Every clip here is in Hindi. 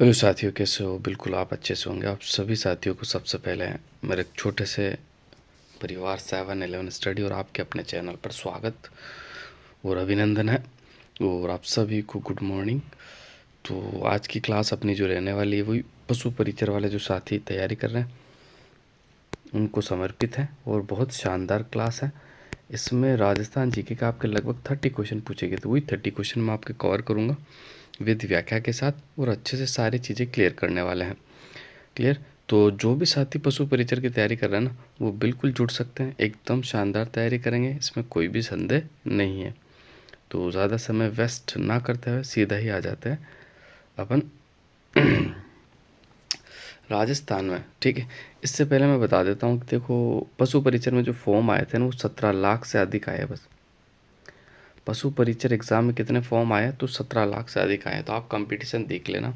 हेलो साथियों, कैसे हो? बिल्कुल आप अच्छे से होंगे। आप सभी साथियों को सबसे पहले मेरे एक छोटे से परिवार 7-11 स्टडी और आपके अपने चैनल पर स्वागत और अभिनंदन है। और आप सभी को गुड मॉर्निंग। तो आज की क्लास अपनी जो रहने वाली है वही पशु परिचर वाले जो साथी तैयारी कर रहे हैं उनको समर्पित है और बहुत शानदार क्लास है। इसमें राजस्थान जीके का आपके लगभग 30 क्वेश्चन पूछे गए, तो वही 30 क्वेश्चन मैं आपके कवर करूँगा विद व्याख्या के साथ और अच्छे से सारी चीज़ें क्लियर करने वाले हैं। क्लियर? तो जो भी साथी पशु परिचर की तैयारी कर रहे हैं ना, वो बिल्कुल जुड़ सकते हैं। एकदम शानदार तैयारी करेंगे, इसमें कोई भी संदेह नहीं है। तो ज़्यादा समय वेस्ट ना करते हुए सीधा ही आ जाते हैं अपन राजस्थान में। ठीक है, इससे पहले मैं बता देता हूँ कि देखो, पशु परिचर में जो फॉर्म आए थे ना वो 17 लाख से अधिक आए। बस पशु परिचर एग्ज़ाम में कितने फॉर्म आए? तो 17 लाख से अधिक आए। तो आप कंपटीशन देख लेना,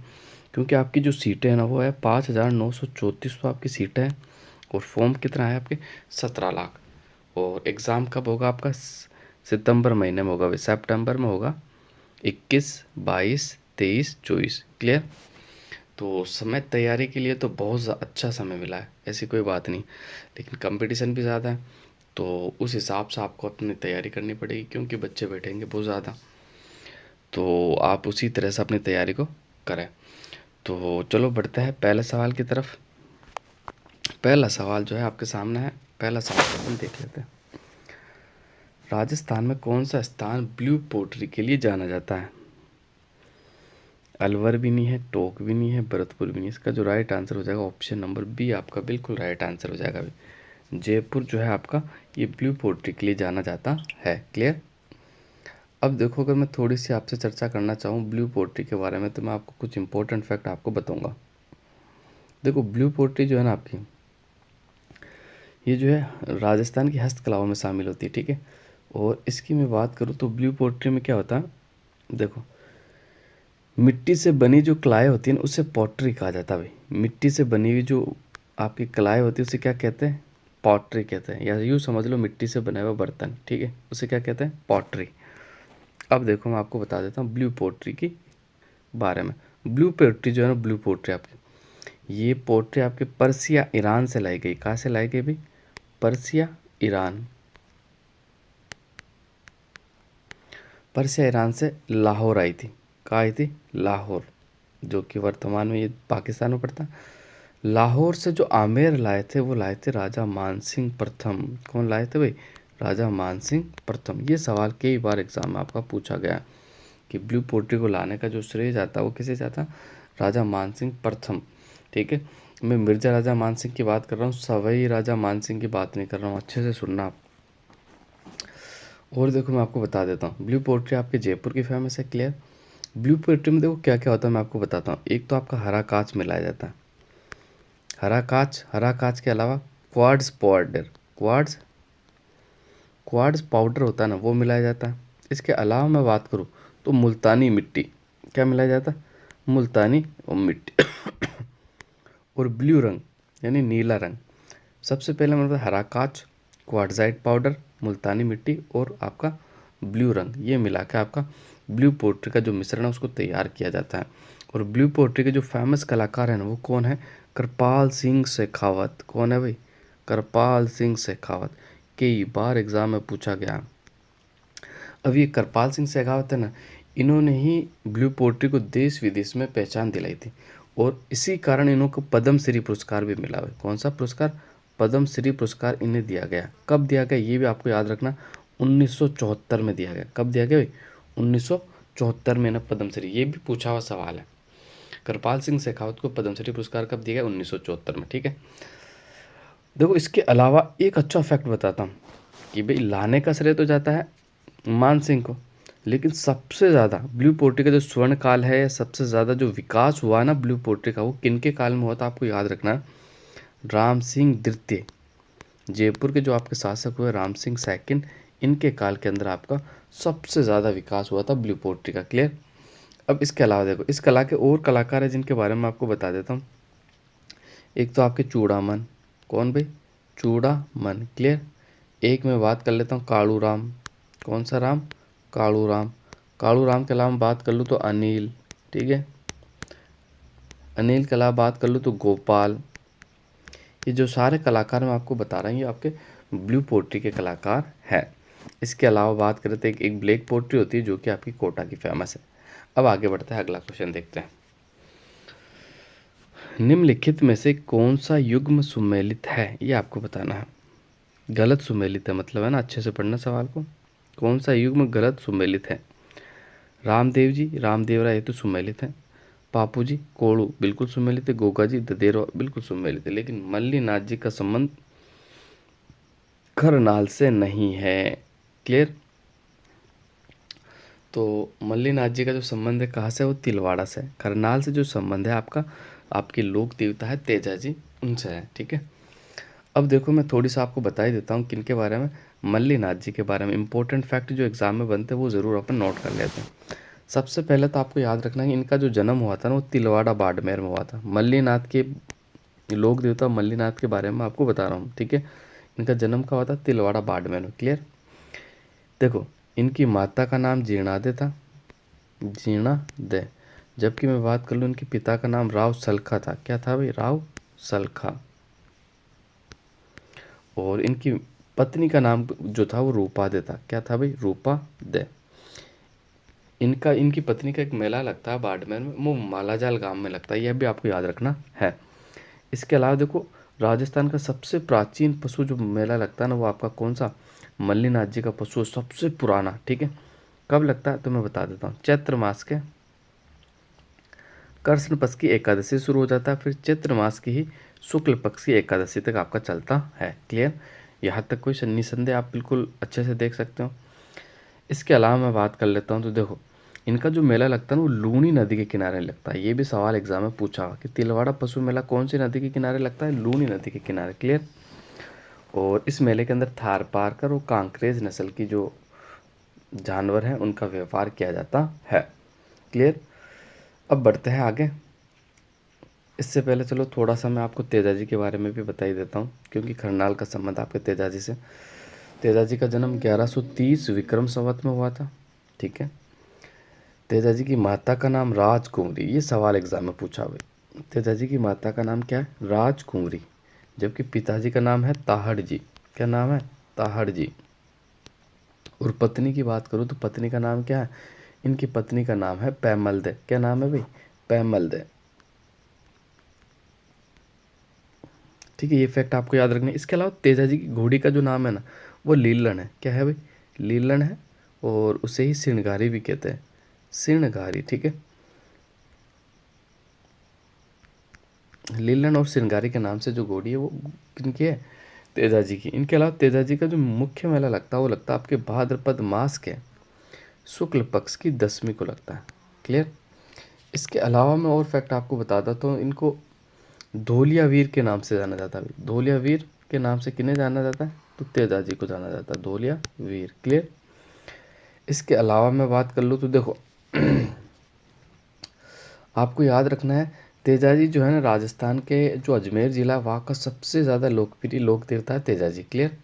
क्योंकि आपकी जो सीटें हैं ना वो है 5,934 तो आपकी सीटें हैं और फॉर्म कितना है आपके? 17 लाख। और एग्ज़ाम कब होगा आपका? सितंबर महीने में होगा, सितंबर में होगा 21, 22, 23, 24। क्लियर? तो समय तैयारी के लिए तो बहुत अच्छा समय मिला है, ऐसी कोई बात नहीं, लेकिन कंपटीशन भी ज़्यादा है। तो उस हिसाब से आपको अपनी तैयारी करनी पड़ेगी, क्योंकि बच्चे बैठेंगे बहुत ज़्यादा। तो आप उसी तरह से अपनी तैयारी को करें। तो चलो बढ़ते हैं पहले सवाल की तरफ। पहला सवाल जो है आपके सामने है। पहला सवाल अपन देख लेते हैं। राजस्थान में कौन सा स्थान ब्लू पोट्री के लिए जाना जाता है? अलवर भी नहीं है, टोंक भी नहीं है, भरतपुर भी नहीं। इसका जो राइट आंसर हो जाएगा ऑप्शन नंबर बी आपका बिल्कुल राइट आंसर हो जाएगा। जयपुर जो है आपका, ये ब्लू पोट्री के लिए जाना जाता है। क्लियर? अब देखो, अगर मैं थोड़ी सी आपसे चर्चा करना चाहूँ ब्लू पोट्री के बारे में, तो मैं आपको कुछ इंपॉर्टेंट फैक्ट आपको बताऊंगा। देखो, ब्लू पोट्री जो है ना आपकी, ये जो है राजस्थान की हस्तकलाओं में शामिल होती है। ठीक है, और इसकी मैं बात करूँ तो ब्लू पोट्री में क्या होता है, देखो, मिट्टी से बनी जो कलाएँ होती हैं ना उसे पॉटरी कहा जाता है। भाई, मिट्टी से बनी हुई जो आपकी कलाएँ होती है उसे क्या कहते हैं? पॉटरी कहते हैं। या यूँ समझ लो, मिट्टी से बना हुआ बर्तन, ठीक है, उसे क्या कहते हैं? पॉटरी। अब देखो, मैं आपको बता देता हूँ ब्लू पोट्री के बारे में। ब्लू पोट्री जो है ना, ब्लू पोट्री आपकी, ये पोट्री आपके पर्सिया ईरान से लाई गई। कहाँ से लाई गई भाई? Persia Iran. पर्सिया ईरान से लाहौर आई थी। कहाँ आई थी? लाहौर, जो कि वर्तमान में ये पाकिस्तान में पड़ता है। लाहौर से जो आमेर लाए थे वो लाए थे राजा मानसिंह प्रथम। कौन लाए थे भाई? राजा मानसिंह प्रथम। ये सवाल कई बार एग्जाम में आपका पूछा गया कि ब्लू पोट्री को लाने का जो श्रेय जाता है वो किसे जाता? राजा मानसिंह प्रथम। ठीक है, मैं मिर्जा राजा मानसिंह की बात कर रहा हूँ, सवाई राजा मानसिंह की बात नहीं कर रहा हूँ। अच्छे से सुनना आप। और देखो, मैं आपको बता देता हूँ, ब्लू पोट्री आपके जयपुर की फेमस है। क्लियर? ब्लू पोट्री में देखो क्या क्या होता है, मैं आपको बताता हूँ। एक तो आपका हरा कांच मिलाया जाता है। हरा कांच के अलावा क्वार्ट्ज पाउडर, क्वार्ट्ज पाउडर होता है ना, वो मिलाया जाता है। इसके अलावा मैं बात करूँ तो मुल्तानी मिट्टी, क्या मिलाया जाता है? मुल्तानी और मिट्टी और ब्लू रंग यानी नीला रंग। सबसे पहले मतलब हरा कांच, क्वार्ट्जाइट पाउडर, मुल्तानी मिट्टी और आपका ब्लू रंग, ये मिला के आपका ब्लू पोट्री का जो मिश्रण है उसको तैयार किया जाता है। और ब्लू पोट्री के जो फेमस कलाकार हैं ना वो कौन है? कृपाल सिंह शेखावत। कौन है भाई? कृपाल सिंह शेखावत। कई बार एग्जाम में पूछा गया। अब ये कृपाल सिंह शेखावत है ना, इन्होंने ही ब्लू पोट्री को देश विदेश में पहचान दिलाई थी और इसी कारण इन्हों को पद्म श्री पुरस्कार भी मिला है। कौन सा पुरस्कार? पद्म श्री पुरस्कार इन्हें दिया गया। कब दिया गया ये भी आपको याद रखना, 1974 में दिया गया। कब दिया गया भाई? 1974 में ना पद्म श्री, ये भी पूछा हुआ सवाल है। कृपाल सिंह शेखावत को पद्म श्री पुरस्कार कब दिया गया? 1974 में। ठीक है, देखो, इसके अलावा एक अच्छा फैक्ट बताता हूँ कि भाई लाने का श्रेय तो जाता है मान सिंह को, लेकिन सबसे ज़्यादा ब्लू पोट्री का जो स्वर्ण काल है, सबसे ज़्यादा जो विकास हुआ ना ब्लू पोट्री का, वो किन के काल में हुआ था आपको याद रखना? राम सिंह द्वितीय, जयपुर के जो आपके शासक हुए राम सिंह सेकंड, इनके काल के अंदर आपका सबसे ज़्यादा विकास हुआ था ब्लू पोट्री का। क्लियर? अब इसके अलावा देखो, इस कला के और कलाकार हैं जिनके बारे में आपको बता देता हूँ। एक तो आपके चूड़ामन। कौन भाई? चूड़ामन। क्लियर? एक मैं बात कर लेता हूँ कालू राम। कौन सा राम? कालू राम। कालू राम के अलावा बात कर लूँ तो अनिल। ठीक है, अनिल के अलावा बात कर लो तो गोपाल। ये जो सारे कलाकार मैं आपको बता रहा हूँ ये आपके ब्लू पोट्री के कलाकार हैं। इसके अलावा बात करें तो एक ब्लैक पोट्री होती है जो कि आपकी कोटा की फेमस है। अब आगे बढ़ते हैं, अगला क्वेश्चन देखते हैं। निम्नलिखित में से कौन सा युग्म सुमेलित है, ये आपको बताना है। गलत सुमेलित है मतलब है ना, अच्छे से पढ़ना सवाल को। कौन सा युग्म गलत सुमेलित है? रामदेव जी, रामदेव राय, ये तो सुमेलित है। पापू जी, कोड़ू बिल्कुल सुमेलित है। गोगा जी, ददेरो बिल्कुल सुमेलित है। लेकिन मल्लीनाथ जी का संबंध करनाल से नहीं है। क्लियर? तो मल्लीनाथ जी का जो संबंध है कहाँ से? वो तिलवाड़ा से। करनाल से जो संबंध है आपका, आपके लोक देवता है तेजा जी, उनसे है। ठीक है, अब देखो मैं थोड़ी सा आपको बता ही देता हूँ किनके बारे में। मल्लीनाथ जी के बारे में इंपॉर्टेंट फैक्ट जो एग्जाम में बनते हैं वो ज़रूर अपन नोट कर लेते हैं। सबसे पहले तो आपको याद रखना है इनका जो जन्म हुआ था ना वो तिलवाड़ा बाड़मेर में हुआ था। मल्लीनाथ के लोक देवता मल्लीनाथ के बारे में आपको बता रहा हूँ। ठीक है, इनका जन्म कहाँ हुआ था? तिलवाड़ा बाड़मेर में। क्लियर? देखो, इनकी माता का नाम जीर्णादे था, जीर्णादे। जबकि मैं बात कर लूँ इनके पिता का नाम राव सलखा था। क्या था भाई? राव सलखा। और इनकी पत्नी का नाम जो था वो रूपादे था। क्या था भाई? रूपादे। इनकी पत्नी का एक मेला लगता है बाड़मेर में, वो मालाजाल गांव में लगता है, यह भी आपको याद रखना है। इसके अलावा देखो, राजस्थान का सबसे प्राचीन पशु जो मेला लगता है ना वो आपका कौन सा? मल्लीनाथ जी का पशु सबसे पुराना। ठीक है, कब लगता है तो मैं बता देता हूँ। चैत्र मास के कृष्ण पक्ष की एकादशी शुरू हो जाता है, फिर चैत्र मास की ही शुक्ल पक्ष की एकादशी तक आपका चलता है। क्लियर? यहाँ तक कोई निसंदेह आप बिल्कुल अच्छे से देख सकते हो। इसके अलावा मैं बात कर लेता हूँ तो देखो, इनका जो मेला लगता है ना वो लूनी नदी के किनारे लगता है। ये भी सवाल एग्जाम में पूछा कि तिलवाड़ा पशु मेला कौन सी नदी के किनारे लगता है? लूनी नदी के किनारे। क्लियर? और इस मेले के अंदर थारपारकर और कांकरेज नस्ल की जो जानवर हैं उनका व्यापार किया जाता है। क्लियर? अब बढ़ते हैं आगे। इससे पहले चलो थोड़ा सा मैं आपको तेजाजी के बारे में भी बता ही देता हूँ, क्योंकि खरनाल का संबंध आपके तेजाजी से। तेजाजी का जन्म 1130 विक्रम संवत में हुआ था। ठीक है, तेजाजी की माता का नाम राजकुंवरी। ये सवाल एग्जाम में पूछा हुआ। तेजाजी की माता का नाम क्या है? राजकुंवरी। जबकि पिताजी का नाम है ताहड़ जी। क्या नाम है? ताहड़ जी। और पत्नी की बात करूँ तो पत्नी का नाम क्या है? इनकी पत्नी का नाम है पैमलदे। क्या नाम है भाई? पैमलदे। ठीक है, ये फैक्ट आपको याद रखना है। इसके अलावा तेजाजी की घोड़ी का जो नाम है ना वो लीलन है। क्या है भाई? लीलन है। और उसे ही सिणगारी भी कहते हैं, सिणगारी। ठीक है, लीलन और सिणगारी के नाम से जो घोड़ी है वो किनकी है? तेजाजी की। इनके अलावा तेजाजी का जो मुख्य मेला लगता है वो लगता है आपके भाद्रपद मास के शुक्ल पक्ष की 10वीं को लगता है। क्लियर? इसके अलावा मैं और फैक्ट आपको बताता तो इनको धोलिया वीर के नाम से जाना जाता है। धोलिया वीर के नाम से किन्हें जाना जाता है? तो तेजाजी को जाना जाता है, धोलिया वीर। क्लियर? इसके अलावा मैं बात कर लूँ तो देखो आपको याद रखना है तेजाजी जो है ना राजस्थान के जो अजमेर जिला वहाँ का सबसे ज़्यादा लोकप्रिय लोक देवता है तेजाजी। क्लियर?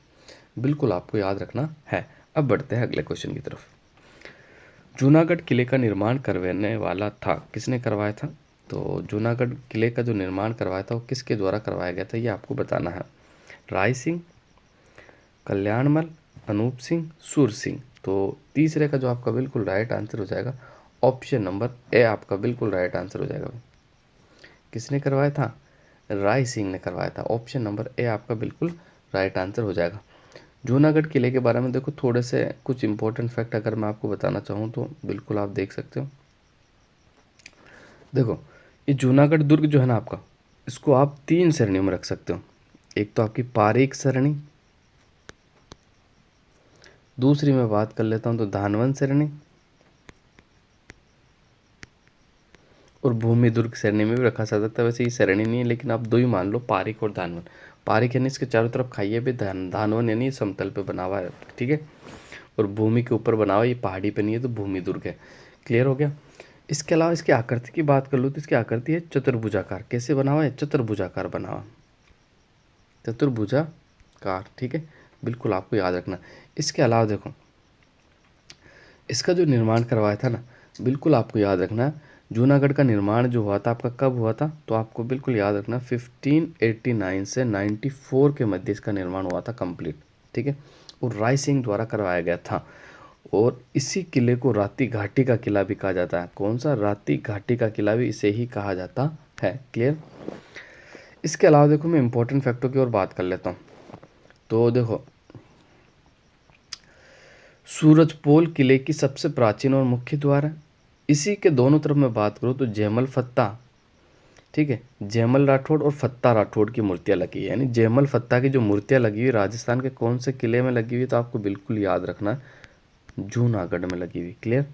बिल्कुल आपको याद रखना है। अब बढ़ते हैं अगले क्वेश्चन की तरफ। जूनागढ़ किले का निर्माण करवाने वाला था, किसने करवाया था? तो जूनागढ़ किले का जो निर्माण करवाया था वो किसके द्वारा करवाया गया था, ये आपको बताना है। राय सिंह, कल्याणमल, अनूप सिंह, सूर सिंह। तो तीसरे का जो आपका बिल्कुल राइट आंसर हो जाएगा ऑप्शन नंबर ए, आपका बिल्कुल राइट आंसर हो जाएगा। किसने करवाया था? राय सिंह ने करवाया था। ऑप्शन नंबर ए आपका बिल्कुल राइट आंसर हो जाएगा। जूनागढ़ किले के बारे में देखो थोड़े से कुछ इंपॉर्टेंट फैक्ट अगर मैं आपको बताना चाहूँ तो बिल्कुल आप देख सकते हो। देखो, ये जूनागढ़ दुर्ग जो है ना आपका, इसको आप 3 श्रेणियों में रख सकते हो। एक तो आपकी पारीक श्रेणी, दूसरी मैं बात कर लेता हूँ तो धानवन श्रेणी, और भूमि दुर्ग श्रेणी में भी रखा जा सकता है। वैसे ये श्रेणी नहीं है लेकिन आप दो ही मान लो, पारीक और धानवन। पारीक यानी इसके चारों तरफ खाई है भी, धानवन यानी समतल पे बना हुआ है। ठीक है, और भूमि के ऊपर बना हुआ, ये पहाड़ी पे नहीं है तो भूमि दुर्ग है। क्लियर हो गया? इसके अलावा इसकी आकृति की बात कर लो तो इसकी आकृति है चतुर्भुजाकार। कैसे बना हुआ है? चतुर्भुजाकार बना हुआ, चतुर्भुजाकार। ठीक है, बिल्कुल आपको याद रखना। इसके अलावा देखो, इसका जो निर्माण करवाया था ना, बिल्कुल आपको याद रखना जूनागढ़ का निर्माण जो हुआ था आपका कब हुआ था, तो आपको बिल्कुल याद रखना 1589 से 94 के मध्य इसका निर्माण हुआ था कंप्लीट, ठीक है। और राय सिंह द्वारा करवाया गया था। और इसी किले को राती घाटी का किला भी कहा जाता है। कौन सा? राती घाटी का किला भी इसे ही कहा जाता है। क्लियर। इसके अलावा देखो मैं इंपॉर्टेंट फैक्टों की ओर बात कर लेता हूँ। तो देखो सूरजपोल किले की सबसे प्राचीन और मुख्य द्वार है। इसी के दोनों तरफ मैं बात करूँ तो जयमल फत्ता, ठीक है, जयमल राठौड़ और फत्ता राठौड़ की मूर्तियाँ लगी है। यानी जयमल फत्ता की जो मूर्तियाँ लगी हुई राजस्थान के कौन से किले में लगी हुई, तो आपको बिल्कुल याद रखना जूनागढ़ में लगी हुई। क्लियर।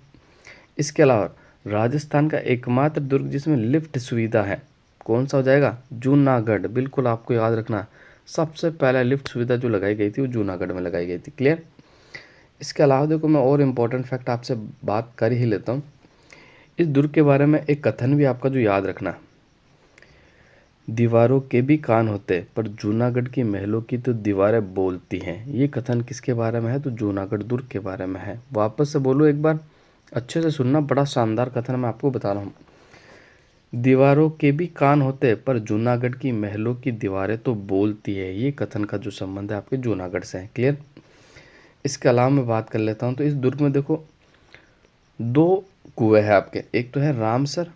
इसके अलावा राजस्थान का एकमात्र दुर्ग जिसमें लिफ्ट सुविधा है, कौन सा हो जाएगा? जूनागढ़। बिल्कुल आपको याद रखना, सबसे पहले लिफ्ट सुविधा जो लगाई गई थी वो जूनागढ़ में लगाई गई थी। क्लियर। इसके अलावा देखो मैं और इम्पोर्टेंट फैक्ट आपसे बात कर ही लेता हूँ। इस दुर्ग के बारे में एक कथन भी आपका जो याद रखना, दीवारों के भी कान होते पर जूनागढ़ की महलों की तो दीवारें बोलती हैं। ये कथन किसके बारे में है? तो जूनागढ़ दुर्ग के बारे में है। वापस से बोलो एक बार, अच्छे से सुनना, बड़ा शानदार कथन मैं आपको बता रहा हूँ। दीवारों के भी कान होते पर जूनागढ़ की महलों की दीवारें तो बोलती है। ये कथन का जो संबंध है आपके जूनागढ़ से है। क्लियर। इसके अलावा मैं बात कर लेता हूँ। तो इस दुर्ग में देखो दो कुएं हैं आपके, एक तो है रामसर,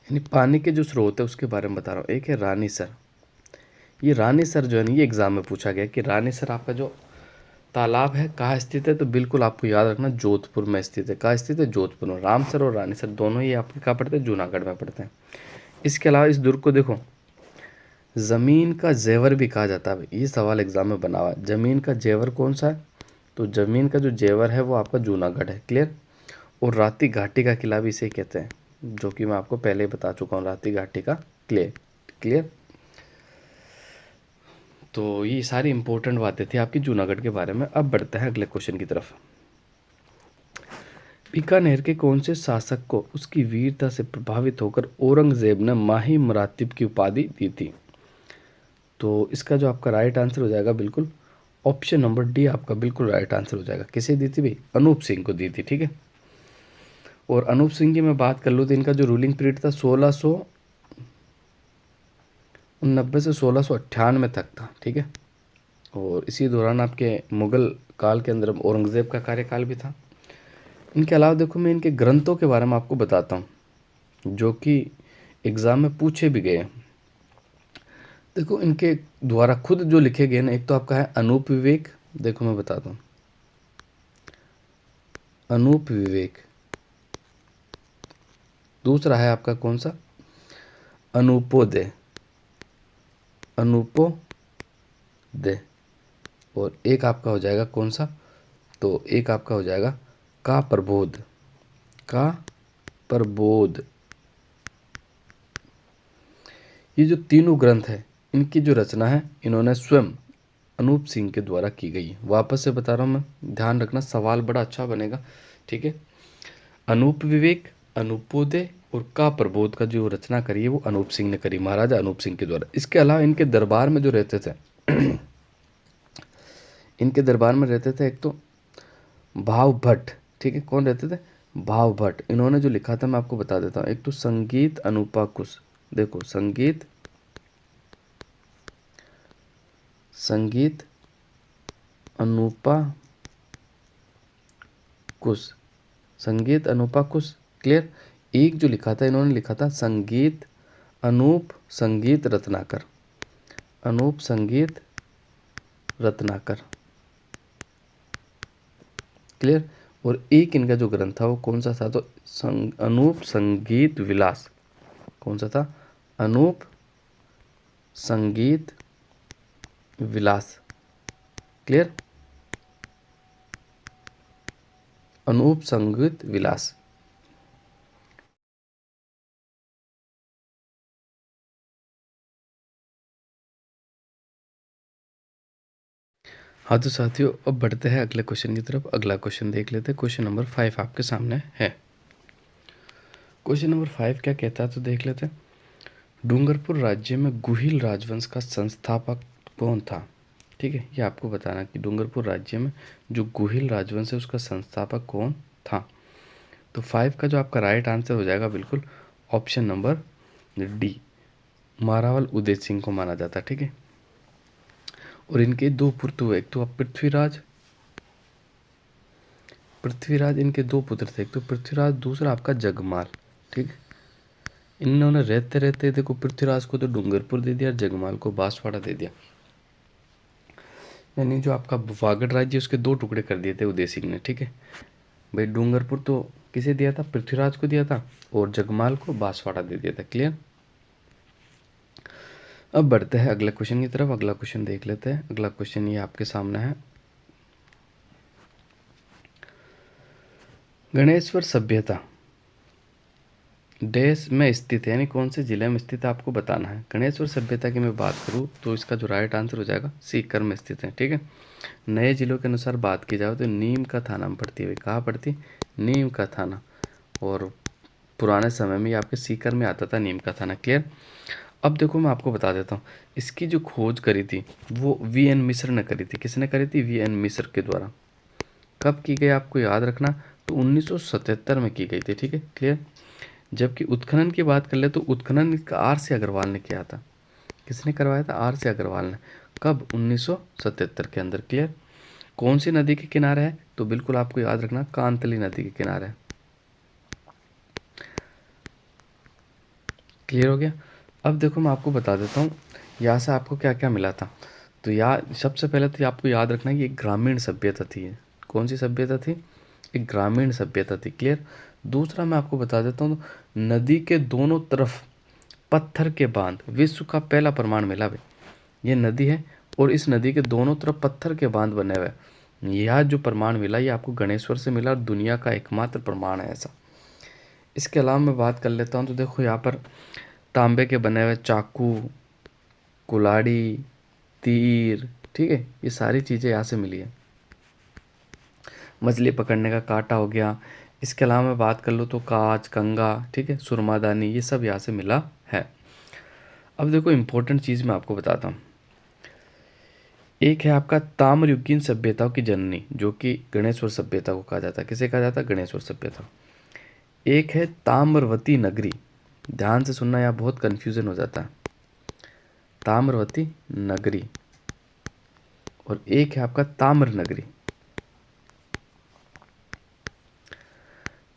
यानी पानी के जो स्रोत है उसके बारे में बता रहा हूँ, एक है रानीसर। ये रानीसर जो है ना, ये एग्जाम में पूछा गया कि रानीसर आपका जो तालाब है कहाँ स्थित है, तो बिल्कुल आपको याद रखना जोधपुर में स्थित है। कहाँ स्थित है? जोधपुर में। रामसर और रानीसर दोनों ही आपके कहाँ पड़ते हैं? जूनागढ़ में पड़ते हैं। इसके अलावा इस दुर्ग को देखो ज़मीन का जेवर भी कहा जाता है। ये सवाल एग्जाम में बना हुआ है, ज़मीन का जेवर कौन सा है? तो ज़मीन का जो जेवर है वो आपका जूनागढ़ है। क्लियर। और राती घाटी का किला भी इसे कहते हैं, जो कि मैं आपको पहले ही बता चुका हूँ, राती घाटी का किले। क्लियर। तो ये सारी इंपॉर्टेंट बातें थी आपकी जूनागढ़ के बारे में। अब बढ़ते हैं अगले क्वेश्चन की तरफ। बीकानेर के कौन से शासक को उसकी वीरता से प्रभावित होकर औरंगजेब ने माही मुरातिब की उपाधि दी थी? तो इसका जो आपका राइट आंसर हो जाएगा बिल्कुल ऑप्शन नंबर डी आपका बिल्कुल राइट आंसर हो जाएगा। किसे दी थी भाई? अनूप सिंह को दी थी। ठीक है। और अनूप सिंह की मैं बात कर लूँ तो इनका जो रूलिंग पीरियड था 1690 से 1698 तक था। ठीक है। और इसी दौरान आपके मुगल काल के अंदर औरंगज़ेब का कार्यकाल भी था। इनके अलावा देखो मैं इनके ग्रंथों के बारे में आपको बताता हूँ, जो कि एग्ज़ाम में पूछे भी गए हैं। देखो इनके द्वारा खुद जो लिखे गए ना, एक तो आपका है अनूप विवेक। देखो मैं बताता हूँ, अनूप विवेक। दूसरा है आपका कौन सा? अनूपोदय, अनूपोदय। और एक आपका हो जाएगा कौन सा? तो एक आपका हो जाएगा का प्रबोध, का प्रबोध। ये जो तीनों ग्रंथ है इनकी जो रचना है इन्होंने स्वयं अनूप सिंह के द्वारा की गई है। वापस से बता रहा हूँ मैं, ध्यान रखना, सवाल बड़ा अच्छा बनेगा। ठीक है। अनूप विवेक, अनूपोदय और का प्रबोध का जो रचना करी है वो अनूप सिंह ने करी, महाराजा अनूप सिंह के द्वारा। इसके अलावा इनके दरबार में जो रहते थे इनके दरबार में रहते थे एक तो भाव भट्ट। ठीक है। कौन रहते थे? भाव भट्ट। इन्होंने जो लिखा था मैं आपको बता देता हूँ, एक तो संगीत अनुपा कुश। देखो संगीत अनुपा कुश, संगीत अनुपा कुश। क्लियर। एक जो लिखा था इन्होंने लिखा था संगीत अनूप संगीत रत्नाकर, अनूप संगीत रत्नाकर। क्लियर। और एक इनका जो ग्रंथ था वो कौन सा था? तो अनूप संगीत विलास। कौन सा था? अनूप संगीत विलास। क्लियर। अनूप संगीत विलास। हाँ तो साथियों अब बढ़ते हैं अगले क्वेश्चन की तरफ। अगला क्वेश्चन देख लेते हैं। क्वेश्चन नंबर 5 आपके सामने है। क्वेश्चन नंबर 5 क्या कहता है तो देख लेते हैं। डूंगरपुर राज्य में गुहिल राजवंश का संस्थापक कौन था? ठीक है। ये आपको बताना कि डूंगरपुर राज्य में जो गुहिल राजवंश है उसका संस्थापक कौन था। तो 5 का जो आपका राइट आंसर हो जाएगा बिल्कुल option number D, मारावल Uday Singh को माना जाता है। ठीक है, और इनके दो पुत्र हुए, एक तो पृथ्वीराज, इनके दो पुत्र थे, एक तो पृथ्वीराज, दूसरा आपका जगमाल। ठीक, इन्होंने रहते रहते देखो पृथ्वीराज को तो डूंगरपुर दे दिया, जगमाल को बांसवाड़ा दे दिया, यानी जो आपका वागड़ राज्य उसके दो टुकड़े कर दिए थे उदय सिंह ने। ठीक है भाई, डूंगरपुर तो किसे दिया था, पृथ्वीराज को दिया था, और जगमाल को बांसवाड़ा दे दिया था। क्लियर। अब बढ़ते हैं अगले क्वेश्चन की तरफ। अगला क्वेश्चन देख लेते हैं। अगला क्वेश्चन ये आपके सामने है, गणेश्वर सभ्यता देश में स्थित है, यानी कौन से जिले में स्थित है आपको बताना है। गणेश्वर सभ्यता की मैं बात करूं तो इसका जो राइट आंसर हो जाएगा सीकर में स्थित है। ठीक है, नए जिलों के अनुसार बात की जाए तो नीम का थाना में पड़ती है। कहाँ पड़ती, नीम का थाना, और पुराने समय में ये आपके सीकर में आता था नीम का थाना। क्लियर। अब देखो मैं आपको बता देता हूँ, इसकी जो खोज करी थी वो वी.एन. मिश्र ने करी थी। किसने करी थी, वी.एन. मिश्र के द्वारा। कब की गई आपको याद रखना, तो 1977 में की गई थी। ठीक है, क्लियर। जबकि उत्खनन की बात कर ले तो उत्खनन का आर.सी. अग्रवाल ने किया था। किसने करवाया था, आर.सी. अग्रवाल ने। कब, 1977 के अंदर। क्लियर। कौन सी नदी के किनारे है, तो बिल्कुल आपको याद रखना कांतली नदी के किनारे है। क्लियर हो गया। अब देखो मैं आपको बता देता हूँ यहाँ से आपको क्या क्या मिला था। तो यार सबसे पहले तो आपको याद रखना है कि एक ग्रामीण सभ्यता थी। कौन सी सभ्यता थी, एक ग्रामीण सभ्यता थी। क्लियर। दूसरा मैं आपको बता देता हूँ, नदी के दोनों तरफ पत्थर के बांध, विश्व का पहला प्रमाण मिला भाई। ये नदी है और इस नदी के दोनों तरफ पत्थर के बांध बने हुए। यह जो प्रमाण मिला ये आपको गणेश्वर से मिला और दुनिया का एकमात्र प्रमाण है ऐसा। इसके अलावा मैं बात कर लेता हूँ तो देखो यहाँ पर तांबे के बने हुए चाकू, कुल्हाड़ी, तीर, ठीक है, ये सारी चीज़ें यहाँ से मिली है। मछली पकड़ने का कांटा हो गया। इसके अलावा मैं बात कर लूँ तो कांच, कंगा, ठीक है, सुरमादानी, ये सब यहाँ से मिला है। अब देखो इंपॉर्टेंट चीज़ मैं आपको बताता हूँ। एक है आपका ताम्रयुगीन सभ्यताओं की जननी, जो कि गणेश्वर सभ्यता को कहा जाता है। किसे कहा जाता है, गणेश्वर सभ्यता। एक है ताम्रवती नगरी, ध्यान से सुनना, यहाँ बहुत कन्फ्यूजन हो जाता है। ताम्रवती नगरी, और एक है आपका ताम्र नगरी।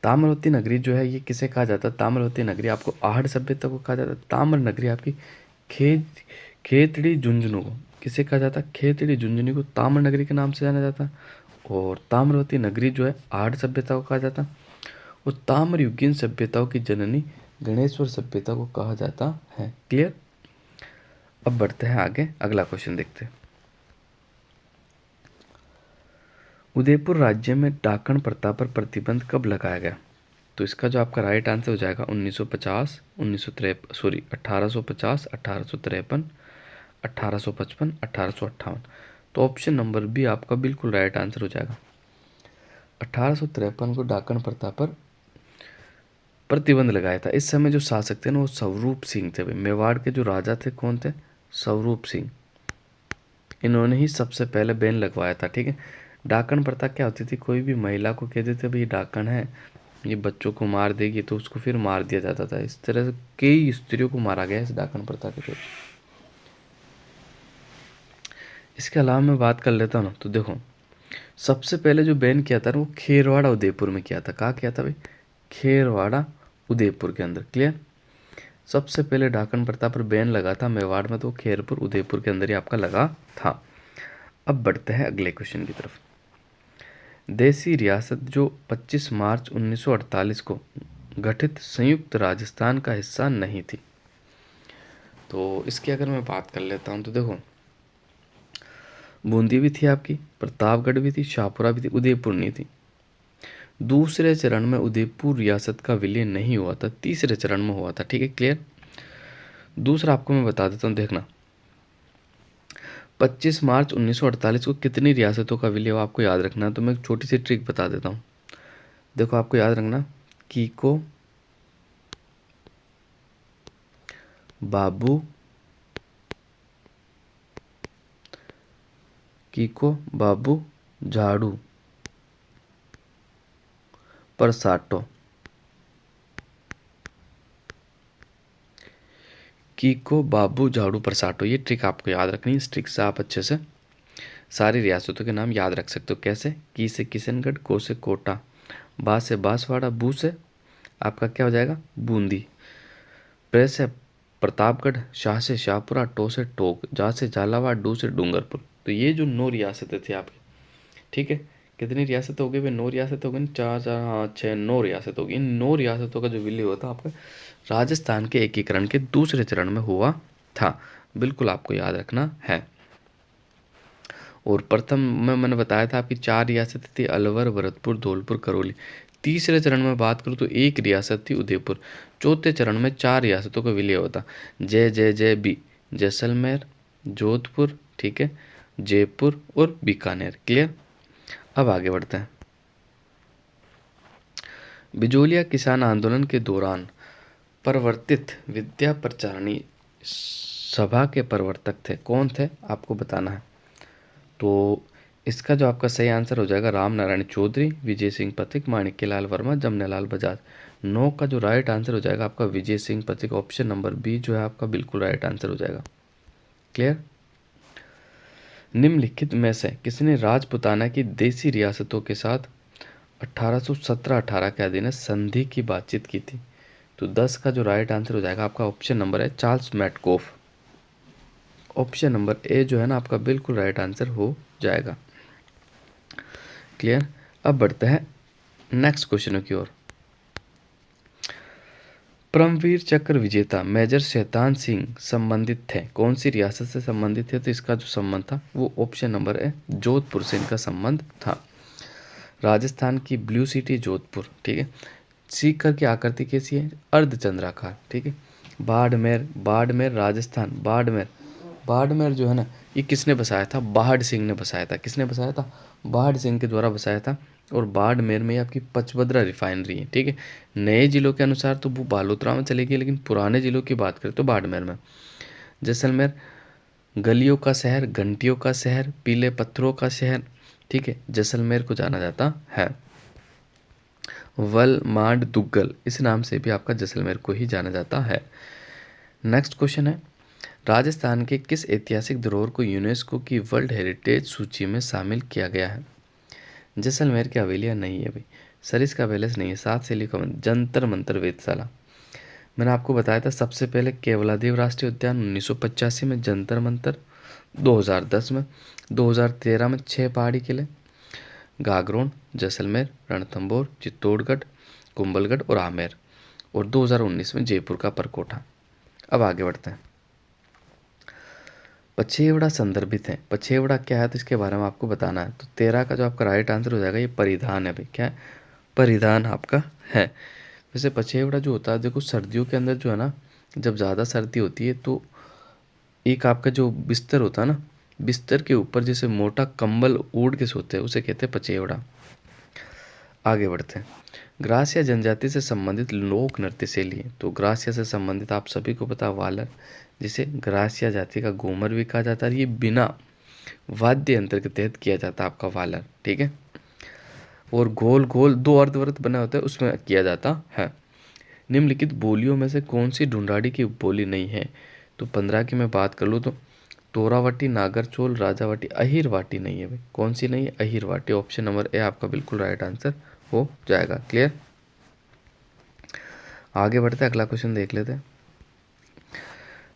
ताम्रवती नगरी जो है ये किसे कहा जाता है, ताम्रवती नगरी आपको आहड़ सभ्यता को कहा जाता है। ताम्र नगरी आपकी खेतड़ी झुंझुनू को किसे कहा जाता है, खेतड़ी झुंझुनू को ताम्र नगरी के नाम से जाना जाता है। और ताम्रवती नगरी जो है आहड़ सभ्यता को कहा जाता है। और ताम्रयुगीन सभ्यताओं की जननी गणेश्वर सभ्यता को कहा जाता है। क्लियर। अब बढ़ते हैं आगे, अगला क्वेश्चन देखते हैं। उदयपुर राज्य में डाकन प्रथा पर प्रतिबंध कब लगाया गया, तो इसका जो आपका राइट आंसर हो जाएगा 1950, 1953, सॉरी 1850, 1853, 1855, 1858। तो ऑप्शन नंबर बी आपका बिल्कुल राइट आंसर हो जाएगा। 1853 को डाकन प्रथा पर प्रतिबंध लगाया था। इस समय जो शासक थे ना वो स्वरूप सिंह थे। मेवाड़ के जो राजा थे कौन थे, स्वरूप सिंह। इन्होंने ही सबसे पहले बैन लगवाया था। ठीक है, डाकन प्रथा क्या होती थी, कोई भी महिला को कह देते भाई डाकन है, ये बच्चों को मार देगी, तो उसको फिर मार दिया जाता था। इस तरह से कई स्त्रियों को मारा गया इस डाकन प्रथा के तहत। इसके अलावा मैं बात कर लेता हूँ ना, तो देखो सबसे पहले जो बैन किया था ना वो खेरवाड़ा उदयपुर में किया था। कहाँ किया था भाई, खेरवाड़ा उदयपुर के अंदर। क्लियर। सबसे पहले डाकन प्रथा पर बैन लगा था मेवाड़ में, तो खेरपुर उदयपुर के अंदर ही आपका लगा था। अब बढ़ते हैं अगले क्वेश्चन की तरफ। देसी रियासत जो 25 मार्च 1948 को गठित संयुक्त राजस्थान का हिस्सा नहीं थी, तो इसकी अगर मैं बात कर लेता हूँ तो देखो बूंदी भी थी आपकी, प्रतापगढ़ भी थी, शाहपुरा भी थी, उदयपुर नहीं थी। दूसरे चरण में उदयपुर रियासत का विलय नहीं हुआ था, तीसरे चरण में हुआ था। ठीक है, क्लियर। दूसरा आपको मैं बता देता हूँ, देखना 25 मार्च 1948 को कितनी रियासतों का विलय हुआ आपको याद रखना है। तो मैं एक छोटी सी ट्रिक बता देता हूँ। देखो आपको याद रखना, कीको, बाबू, कीको, बाबू, झाड़ू, परसाटो, कीको बाबू झाड़ू प्रसाटो, ये ट्रिक आपको याद रखनी है। इस ट्रिक से आप अच्छे से सारी रियासतों के नाम याद रख सकते हो। कैसे? की से किशनगढ़, को से कोटा, बा से बांसवाड़ा, बू से आपका क्या हो जाएगा? बूंदी, प्रे से प्रतापगढ़, शाह से शाहपुरा, टो से टोक, जा से झालावाड़, डू से डूंगरपुर। तो ये जो 9 रियासतें थी आपकी, ठीक है। कितनी रियासत हो गई भाई? 9 रियासत हो गई। 4 4 हाँ 6 9 रियासत हो गई। इन 9 रियासतों का जो विलय हुआ था आपका राजस्थान के एकीकरण के दूसरे चरण में हुआ था। बिल्कुल आपको याद रखना है। और प्रथम में मैंने बताया था आपकी 4 रियासतें थी, अलवर, भरतपुर, धौलपुर, करौली। तीसरे चरण में बात करूँ तो एक रियासत थी उदयपुर। चौथे चरण में 4 रियासतों का विलय होता। जय जय जय बी, जैसलमेर, जोधपुर, ठीक है, जयपुर और बीकानेर। क्लियर? अब आगे बढ़ते हैं। बिजोलिया किसान आंदोलन के दौरान प्रवर्तित विद्या प्रचारिणी सभा के प्रवर्तक थे। कौन थे? आपको बताना है। तो इसका जो आपका सही आंसर हो जाएगा राम नारायण चौधरी, विजय सिंह पथिक, माणिक्यलाल वर्मा, जमनालाल बजाज। 9 का जो राइट आंसर हो जाएगा आपका Vijay Singh Pathik. Option number B जो है आपका बिल्कुल राइट आंसर हो जाएगा। क्लियर? निम्नलिखित में से किसने राजपुताना की देसी रियासतों के साथ 1817-18 के अधीन संधि की बातचीत की थी? तो 10 का जो राइट आंसर हो जाएगा आपका ऑप्शन नंबर है चार्ल्स मैटकोफ। ऑप्शन नंबर ए जो है ना आपका बिल्कुल राइट आंसर हो जाएगा। क्लियर? अब बढ़ते हैं नेक्स्ट क्वेश्चनों की ओर। परमवीर चक्र विजेता मेजर शैतान सिंह संबंधित थे, कौन सी रियासत से संबंधित थे? तो इसका जो संबंध था वो ऑप्शन नंबर है जोधपुर से इनका संबंध था। राजस्थान की ब्लू सिटी जोधपुर, ठीक है। सीकर की आकृति कैसी है? अर्धचंद्राकार, ठीक है। बाड़मेर, बाड़मेर राजस्थान, बाड़मेर, बाड़मेर जो है ना ये किसने बसाया था? बाहड़ सिंह ने बसाया था। किसने बसाया था? बाहड़ सिंह के द्वारा बसाया था। और बाड़मेर में आपकी पचभद्रा रिफाइनरी है, ठीक है। नए जिलों के अनुसार तो वो बालोतरा में चलेगी, लेकिन पुराने जिलों की बात करें तो बाड़मेर में। जैसलमेर गलियों का शहर, घंटियों का शहर, पीले पत्थरों का शहर, ठीक है, जैसलमेर को जाना जाता है। वल मांड दुग्गल इस नाम से भी आपका जैसलमेर को ही जाना जाता है। नेक्स्ट क्वेश्चन है, राजस्थान के किस ऐतिहासिक धरोहर को यूनेस्को की वर्ल्ड हेरिटेज सूची में शामिल किया गया है? जैसलमेर की हवेलियाँ नहीं है भाई, सरिस्का पैलेस नहीं है, 7 सैली का जंतर मंतर वेधशाला। मैंने आपको बताया था सबसे पहले केवलादेव राष्ट्रीय उद्यान 1985 में, जंतर मंतर 2010 में, 2013 में 6 पहाड़ी किले, गागरोन, जैसलमेर, रणथंभौर, चित्तौड़गढ़, कुंभलगढ़ और आमेर, और 2019 में जयपुर का परकोटा। अब आगे बढ़ते हैं। पछेवड़ा संदर्भित है। पछेवड़ा क्या है तो इसके बारे में आपको बताना है। तो 13 का जो आपका राइट आंसर हो जाएगा ये परिधान है भाई। क्या है? परिधान आपका है। वैसे पछेवड़ा जो होता है देखो सर्दियों के अंदर जो है ना, जब ज़्यादा सर्दी होती है तो एक आपका जो बिस्तर होता है ना, बिस्तर के ऊपर जैसे मोटा कंबल ओढ़ के सोते हैं उसे कहते हैं पछेवड़ा। आगे बढ़ते हैं। ग्रासिया जनजाति से संबंधित लोक नृत्य शैली है। तो ग्रासिया से संबंधित आप सभी को पता वालर, जिसे ग्रासिया जाति का घूमर भी कहा जाता है। ये बिना वाद्य यंत्र के तहत किया जाता है आपका वालर, ठीक है। और गोल गोल 2 अर्धवृत्त बना होता है उसमें किया जाता है। निम्नलिखित बोलियों में से कौन सी ढूंढाड़ी की बोली नहीं है? तो 15 की मैं बात कर लूँ तो तोरावाटी, नागरचोल, राजावाटी, अहिरवाटी नहीं है भाई। कौन सी नहीं है? अहिरवाटी। ऑप्शन नंबर ए आपका बिल्कुल राइट आंसर हो जाएगा। क्लियर? आगे बढ़ते अगला क्वेश्चन देख लेते हैं।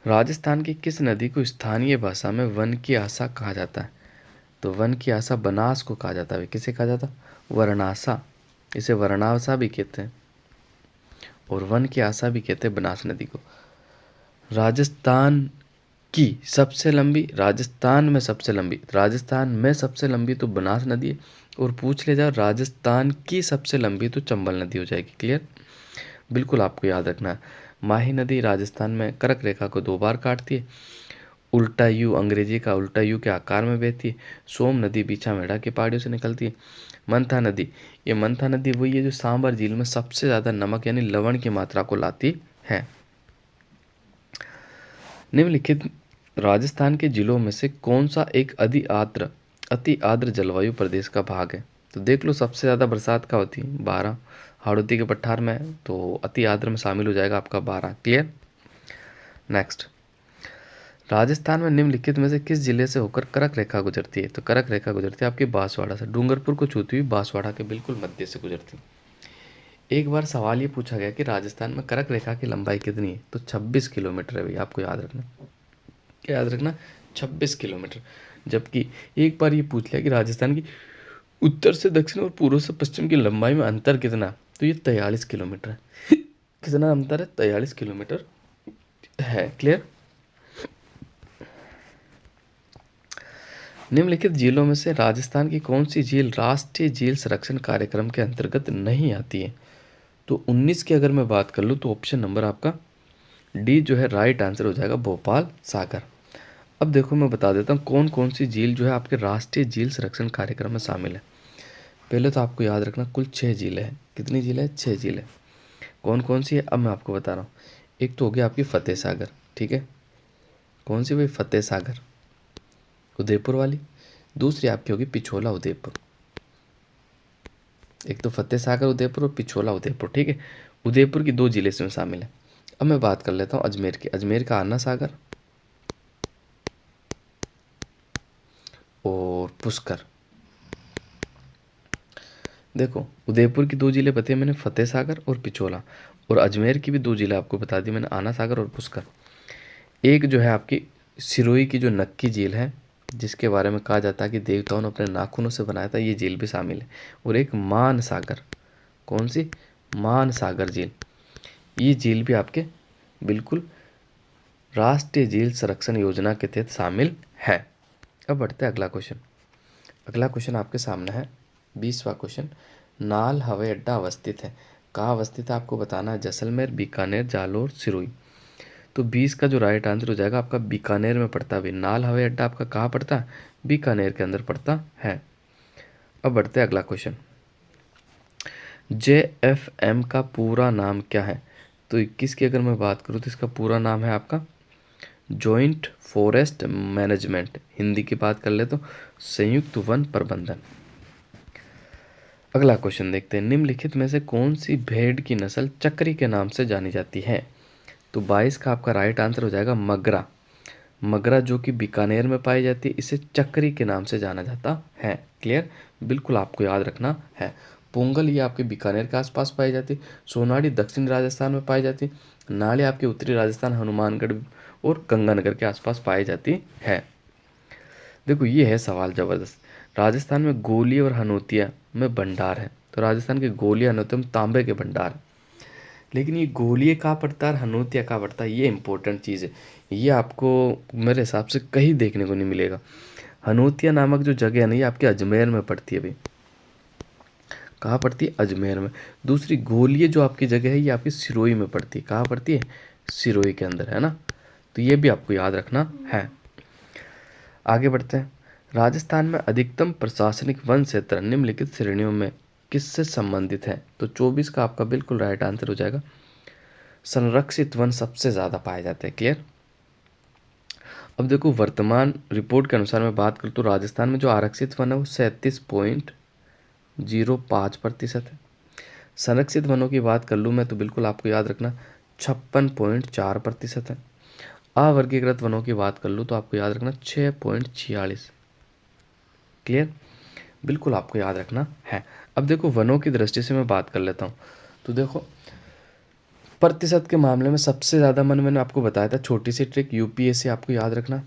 राजस्थान की किस नदी को स्थानीय भाषा में वन की आशा कहा जाता है? तो वन की आशा बनास को कहा जाता है। किसे कहा जाता? वरनासा। इसे वरनासा भी कहते हैं और वन की आशा भी कहते हैं बनास नदी को। राजस्थान की सबसे लंबी, राजस्थान में सबसे लंबी तो बनास नदी है। और पूछ ले जाओ राजस्थान की सबसे लंबी तो चंबल नदी हो जाएगी। क्लियर? बिल्कुल आपको याद रखना है। माही नदी राजस्थान में कर्क रेखा को 2 बार काटती है। उल्टा यू, अंग्रेजी का उल्टा यू के आकार में बहती है। सोम नदी बीछा मेढ़ा की पहाड़ियों से निकलती है। मंथा नदी, ये मंथा नदी वही है जो सांबर झील में सबसे ज़्यादा नमक यानी लवण की मात्रा को लाती है। निम्नलिखित राजस्थान के जिलों में से कौन सा एक अति आर्द्र जलवायु प्रदेश का भाग है? तो देख लो सबसे ज़्यादा बरसात का होती है 12, हाड़ौती के पठार में, तो अति आर्द्र में शामिल हो जाएगा आपका 12। क्लियर? नेक्स्ट, राजस्थान में निम्नलिखित में से किस जिले से होकर कर्क रेखा गुजरती है? तो कर्क रेखा गुजरती है आपकी बांसवाड़ा से, डूंगरपुर को छूती हुई बांसवाड़ा के बिल्कुल मध्य से गुजरती है। एक बार सवाल ये पूछा गया कि राजस्थान में कर्क रेखा की लंबाई कितनी है? तो 26 किलोमीटर है भैया, आपको याद रखना, क्या याद रखना, 26 किलोमीटर। जबकि एक बार ये पूछ लिया कि राजस्थान की उत्तर से दक्षिण और पूर्व से पश्चिम की लंबाई में अंतर कितना, तो ये 43 किलोमीटर है। कितना अंतर है? 43 किलोमीटर है। क्लियर? निम्नलिखित झीलों में से राजस्थान की कौन सी झील राष्ट्रीय झील संरक्षण कार्यक्रम के अंतर्गत नहीं आती है? तो 19 की अगर मैं बात कर लूँ तो ऑप्शन नंबर आपका डी जो है राइट आंसर हो जाएगा, भोपाल सागर। अब देखो मैं बता देता हूँ कौन कौन सी झील जो है आपके राष्ट्रीय झील संरक्षण कार्यक्रम में शामिल है। पहले तो आपको याद रखना कुल 6 झीलें हैं। कितनी झीलें हैं? 6 झीलें। कौन कौन सी है अब मैं आपको बता रहा हूँ। एक तो हो गया आपकी फतेह सागर, ठीक है, कौन सी भाई? फतेह सागर उदयपुर वाली। दूसरी आपकी होगी पिछोला उदयपुर। एक तो फतेह सागर उदयपुर और पिछोला उदयपुर, ठीक है। उदयपुर की 2 जिले इसमें शामिल है। अब मैं बात कर लेता हूँ अजमेर की। अजमेर का आना सागर और पुष्कर। देखो उदयपुर की 2 जिले बताए मैंने, फतेह सागर और पिछोला, और अजमेर की भी 2 जिले आपको बता दी मैंने, आना सागर और पुष्कर। एक जो है आपकी सिरोही की जो नक्की झील है, जिसके बारे में कहा जाता है कि देवताओं ने अपने नाखूनों से बनाया था, ये झील भी शामिल है। और एक मान सागर, कौन सी? मान सागर झील। ये झील भी आपके बिल्कुल राष्ट्रीय झील संरक्षण योजना के तहत शामिल है। अब बढ़ते हैं अगला क्वेश्चन। अगला क्वेश्चन आपके सामने है 20वां क्वेश्चन। नाल हवाई अड्डा अवस्थित है, कहाँ अवस्थित है आपको बताना है? जैसलमेर, बीकानेर, जालोर, सिरोही। तो 20 का जो राइट आंसर हो जाएगा आपका बीकानेर में पड़ता है। नाल हवाई अड्डा आपका कहाँ पड़ता है? बीकानेर के अंदर पड़ता है। अब बढ़ते हैं अगला क्वेश्चन। JFM का पूरा नाम क्या है? तो 21 की अगर मैं बात करूँ तो इसका पूरा नाम है आपका जॉइंट फॉरेस्ट मैनेजमेंट। हिंदी की बात कर ले तो संयुक्त वन प्रबंधन। अगला क्वेश्चन देखते हैं। निम्नलिखित में से कौन सी भेड़ की नस्ल चक्री के नाम से जानी जाती है? तो 22 का आपका राइट आंसर हो जाएगा मगरा। मगरा जो कि बीकानेर में पाई जाती है, इसे चक्री के नाम से जाना जाता है। क्लियर? बिल्कुल आपको याद रखना है। पोंगल ये आपके बीकानेर के आसपास पाई जाती, सोनाड़ी दक्षिण राजस्थान में पाई जाती, नाले आपके उत्तरी राजस्थान हनुमानगढ़ और गंगानगर के आसपास पाई जाती है। देखो ये है सवाल ज़बरदस्त। राजस्थान में गोली और हनोतिया में भंडार है, तो राजस्थान के गोली हनोतिया में तांबे के भंडार है। लेकिन ये गोलिये कहाँ पड़ता है, हनोतिया कहाँ पड़ता है, ये इंपॉर्टेंट चीज़ है। ये आपको मेरे हिसाब से कहीं देखने को नहीं मिलेगा। हनोतिया नामक जो जगह है ना, ये आपके अजमेर में पड़ती है भाई। कहाँ पड़ती है? अजमेर में। दूसरी गोलिये जो आपकी जगह है, ये आपकी सिरोही में पड़ती है। कहाँ पड़ती है? सिरोही के अंदर, है ना। तो ये भी आपको याद रखना है। आगे बढ़ते हैं। राजस्थान में अधिकतम प्रशासनिक वन क्षेत्र निम्नलिखित श्रेणियों में किससे संबंधित है? तो 24 का आपका बिल्कुल राइट आंसर हो जाएगा, संरक्षित वन सबसे ज़्यादा पाए जाते हैं। क्लियर? अब देखो वर्तमान रिपोर्ट के अनुसार मैं बात करूँ तो राजस्थान में जो आरक्षित वन है वो 37.05% है। संरक्षित वनों की बात कर लूँ मैं तो बिल्कुल आपको याद रखना 56.4% है। अवर्गीकृत वनों की बात कर लूँ तो आपको याद रखना 6.46। क्लियर? बिल्कुल आपको याद रखना है। अब देखो वनों की दृष्टि से मैं बात कर लेता हूँ, तो देखो प्रतिशत के मामले में सबसे ज़्यादा वन मैंने आपको बताया था, छोटी सी ट्रिक UPSC आपको याद रखना,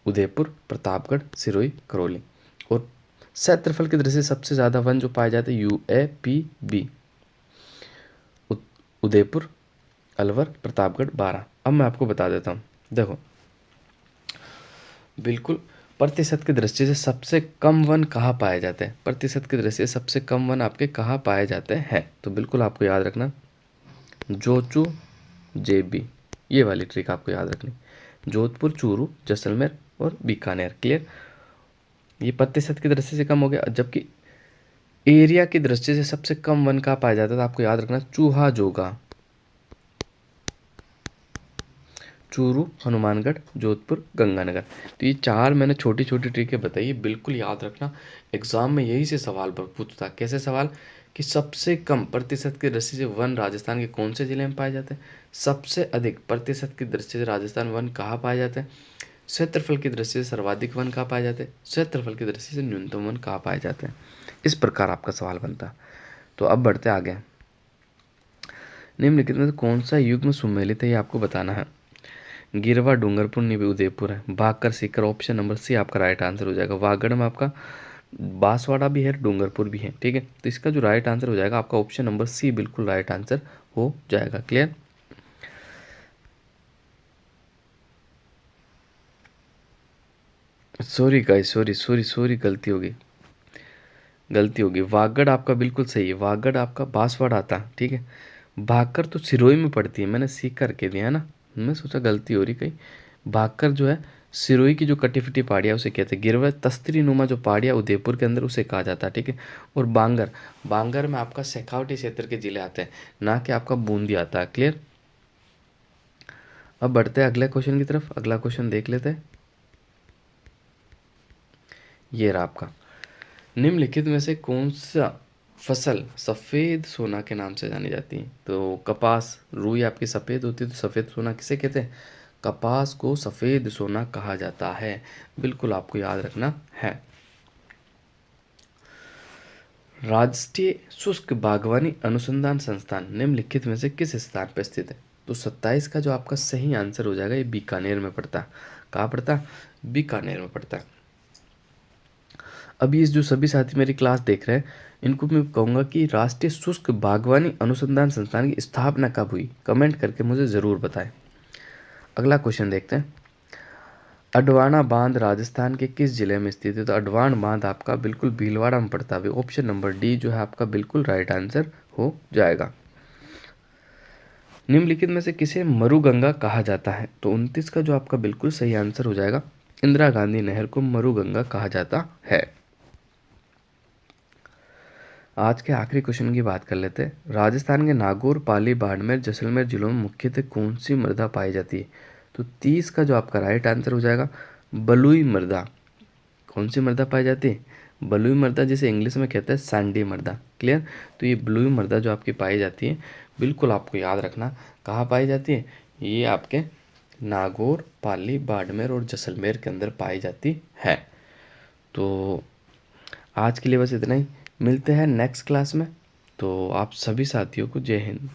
उदयपुर, प्रतापगढ़, सिरोही, करौली। और क्षेत्रफल की दृष्टि से सबसे ज़्यादा वन जो पाए जाते हैं UAPB, उदयपुर, अलवर, प्रतापगढ़, 12। अब मैं आपको बता देता हूँ, देखो बिल्कुल प्रतिशत की दृष्टि से सबसे कम वन कहाँ पाए जाते हैं? प्रतिशत की दृष्टि से सबसे कम वन आपके कहाँ पाए जाते हैं? तो बिल्कुल आपको याद रखना जोचू, JB, ये वाली ट्रिक आपको याद रखनी। जोधपुर, चूरू, जैसलमेर और बीकानेर। क्लियर? ये प्रतिशत की दृष्टि से कम हो गया। जबकि एरिया की दृष्टि से सबसे कम वन कहाँ पाया जाता है? तो आपको याद रखना चूहा जोगा, चूरू, हनुमानगढ़, जोधपुर, गंगानगर। तो ये 4 मैंने छोटी छोटी ट्रिकें बताई, बिल्कुल याद रखना। एग्जाम में यही से सवाल पूछता। कैसे सवाल? कि सबसे कम प्रतिशत की दृष्टि से वन राजस्थान के कौन से जिले में पाए जाते हैं, सबसे अधिक प्रतिशत की दृष्टि से राजस्थान वन कहाँ पाए जाते हैं, क्षेत्रफल की दृष्टि से सर्वाधिक वन कहाँ पाए जाते हैं, क्षेत्रफल की दृष्टि से न्यूनतम वन कहाँ पाए जाते हैं। इस प्रकार आपका सवाल बनता है। तो अब बढ़ते आगे। निम्नलिखित में से कौन सा युग्म सुमेलित है, ये आपको बताना है। गिरवा, डूंगरपुर, नीवी, उदयपुर है। भाकर, सीकर, ऑप्शन नंबर सी आपका राइट आंसर हो जाएगा। वागड़ में आपका बांसवाड़ा भी है, डूंगरपुर भी है, ठीक है। तो इसका जो राइट आंसर हो जाएगा आपका ऑप्शन नंबर सी बिल्कुल राइट आंसर हो जाएगा। Clear. Sorry guys, sorry sorry sorry, गलती होगी, गलती होगी। वागड़ आपका बिल्कुल सही है, वागड़ आपका बांसवाड़ा आता है, ठीक है। भाकर तो सिरोही में पड़ती है, मैंने सी करके दिया है ना, मैं सोचा गलती हो रही कहीं। भाकर जो है सिरोही की जो कटी फटी पहाड़ियाँ उसे कहते हैं। गिरवा तस्तरी नुमा जो पहाड़ियाँ उदयपुर के अंदर उसे कहा जाता है, ठीक है। और बांगर, बांगर में आपका शेखावटी क्षेत्र के जिले आते हैं, ना कि आपका बूंदी आता है। क्लियर। अब बढ़ते हैं अगले क्वेश्चन की तरफ। अगला क्वेश्चन देख लेते हैं। ये रहा आपका, निम्नलिखित में से कौन सा फसल सफ़ेद सोना के नाम से जानी जाती है। तो कपास, रुई आपकी सफ़ेद होती है, तो सफ़ेद सोना किसे कहते हैं, कपास को सफ़ेद सोना कहा जाता है। बिल्कुल आपको याद रखना है। राष्ट्रीय शुष्क बागवानी अनुसंधान संस्थान निम्नलिखित में से किस स्थान पर स्थित है। तो 27 का जो आपका सही आंसर हो जाएगा, ये बीकानेर में पड़ता है। कहाँ पड़ता है, बीकानेर में पड़ता है। अभी इस जो सभी साथी मेरी क्लास देख रहे हैं, इनको मैं कहूँगा कि राष्ट्रीय शुष्क बागवानी अनुसंधान संस्थान की स्थापना कब हुई, कमेंट करके मुझे ज़रूर बताएं। अगला क्वेश्चन देखते हैं। अडवाणा बांध राजस्थान के किस जिले में स्थित है। तो अडवाण बांध आपका बिल्कुल भीलवाड़ा में पड़ता है। ऑप्शन नंबर डी जो है आपका बिल्कुल राइट आंसर हो जाएगा। निम्नलिखित में से किसे मरुगंगा कहा जाता है। तो 29 का जो आपका बिल्कुल सही आंसर हो जाएगा, इंदिरा गांधी नहर को मरुगंगा कहा जाता है। आज के आखिरी क्वेश्चन की बात कर लेते हैं। राजस्थान के नागौर, पाली, बाड़मेर, जैसलमेर जिलों में मुख्यतः कौन सी मृदा पाई जाती है। तो 30 का जो आपका राइट आंसर हो जाएगा, बलुई मृदा। कौन सी मृदा पाई जाती है, बलुई मृदा, जिसे इंग्लिश में कहते हैं सैंडी मृदा। क्लियर। तो ये बलुई मृदा जो आपकी पाई जाती है, बिल्कुल आपको याद रखना कहाँ पाई जाती है, ये आपके नागौर, पाली, बाड़मेर और जैसलमेर के अंदर पाई जाती है। तो आज के लिए बस इतना ही, मिलते हैं नेक्स्ट क्लास में। तो आप सभी साथियों को जय हिंद।